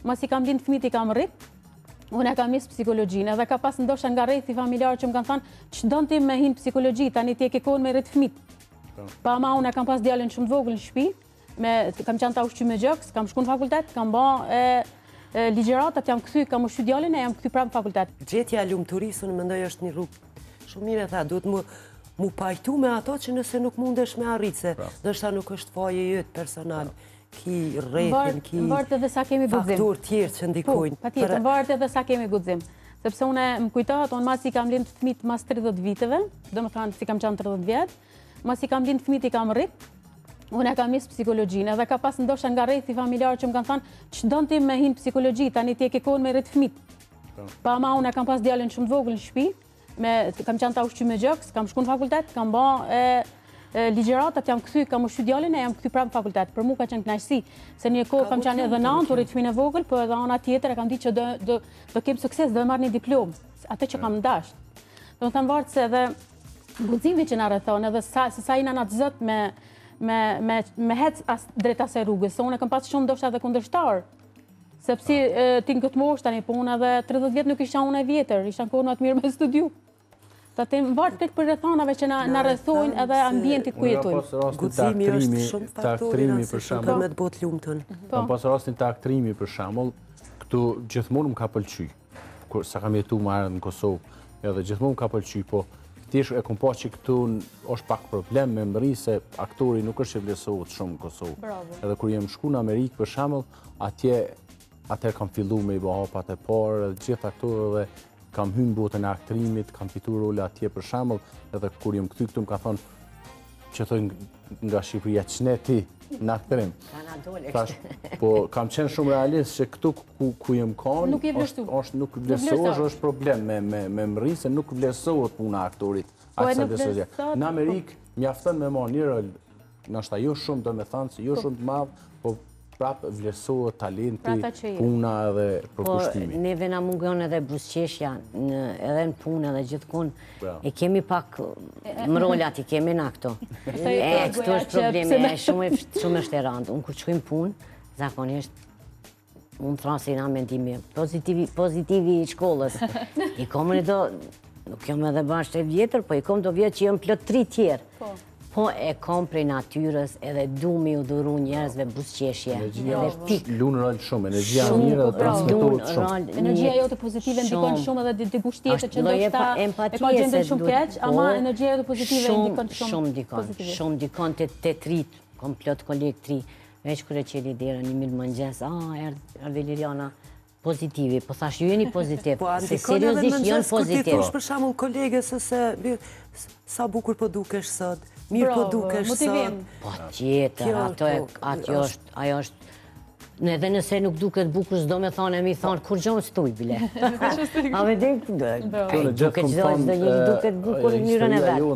mas i kam lind fëmijët i kam rrit, unë e kam nisë psikologjinë, edhe ka pas ndoshta nga rrethi familjar që më kanë thënë, ç'don ti me hin psikologji, tani ti e ke kohën me rrit fëmijët. Pa ma unë e kam pas djalin shumë të vogël në shtëpi, kam qenë ta ushqy me gjoks, kam shku në fakultet, kam bë ligjëratat, jam kthy, kam ushqy djalin e jam kthy prapë në fakultet. Gjetja e lumturisë unë mendoj është një rrugë shumë mirë, tha, duhet mu pajtu me ato që nëse nuk mundesh me arrit, se ndoshta nuk është faje jëtë personal, ki rrethin, ki faktur tjerë që ndikojnë. Patjetër, varet edhe sa kemi guxim. Sepse unë më kujtohet, unë mas i kam lind fëmijët mas 30 viteve, domethënë si kam qenë 30 vjet, mas i kam lind fëmijët i kam rrit, unë e kam nisë psikologjinë, edhe ka pas ndoshta nga rrethi familjar që më kanë thënë, ç'don ti me hin psikologji, tani ti e ke kohën me rrit fëmijët. Pa ma unë e kam pas djalin shumë të vogël në shtëpi, kam qenë ta ushqy me gjoks, kam shku në fakultet, kam bë ligjëratat, jam kthy, kam ushqy djalin e jam kthy prapë në fakultet. Për mua ka qenë kënaqësi, se një kohë kam qenë edhe nën, u rrit fëmijën e vogël, po edhe ana tjetër e kam ditë që do kem sukses, do e marr një diplomë, atë që kam dashur. Domethënë varet se edhe guximi që na rrethon, edhe se sa jena na të zot me hec drejt asaj rrugës, se unë kam pas shumë ndoshta edhe kundërshtar. Sepse ti në këtë moshë tani, po unë edhe 30 vjet nuk isha unë e vjetër, isha në kohën më të mirë me studiu. Të varet tek për rrethanave që na rrethojnë edhe ambientit ku jetojmë. Guximi është shumë faktorë për shembull me të botë lumtun. Kam pas rastin të aktrimi për shembull, këtu gjithmonë më ka pëlqy. Kur sa kam jetuar më herët në Kosovë, edhe gjithmonë më ka pëlqy, po thjesht e kam pasur që këtu është pak problem me mri se aktori nuk është i vlerësohet shumë në Kosovë. Edhe kur jam shku në Amerikë për shembull, atëherë kam filluar me i bë hapat e parë, gjithë aktorëve kam hyrë në botën e aktrimit, kam fituar role atje për shembull, edhe kur jam kthy këtu më ka thonë që thonë nga Shqipëria ç'ne ti në aktrim. Po kam qenë shumë realist që këtu ku jam kanë, nuk vlerësohesh, është problem me mri se nuk vlerësohet puna e aktorit. Në Amerikë mjafton me marrë një rol, ndoshta jo shumë domethënë se jo shumë të madh, po prapë vlerësohet talenti, puna edhe përkushtimi. Po, neve na mungon edhe brusqeshja, edhe në punë edhe gjithkund, e kemi pak mrolat, i kemi na këto. Këto është problemi, shumë është e randë. Unë kur qëkojmë punë, zakonisht, unë thrasin a mendimi, pozitivi i shkollës. I komën e do, nuk jam edhe bashkë e vjetër, po i kom do vjetë që jam plot 3 tjerë. Po e kom prej natyrës edhe du me u dhuru njerëzve busqeshje. Lunë rol shumë, energjia mirë dhe transmitohet shumë. Energjia jote pozitive ndikon shumë edhe dikush tjetër që ndoshta e ka gjendën shumë keq, ama energjia jote pozitive ndikon shumë. Shumë ndikon te trit, kom plot kolegë tri, veç kur e qeli dera një mirë mëngjes, erdhe Liliana, pozitivi, po thash ju jeni pozitiv, se seriozisht janë pozitiv. Kur ti thosh për shembull kolegës se sa bukur po dukesh sot, mirë po dukesh sot. Po tjetër, ajo është, edhe nëse nuk duket bukur, s'do me thonë, mi thonë, kur gjonë s'tuj, bile. A me dhe, duket çdo njëri duket bukur në njërën e vetë.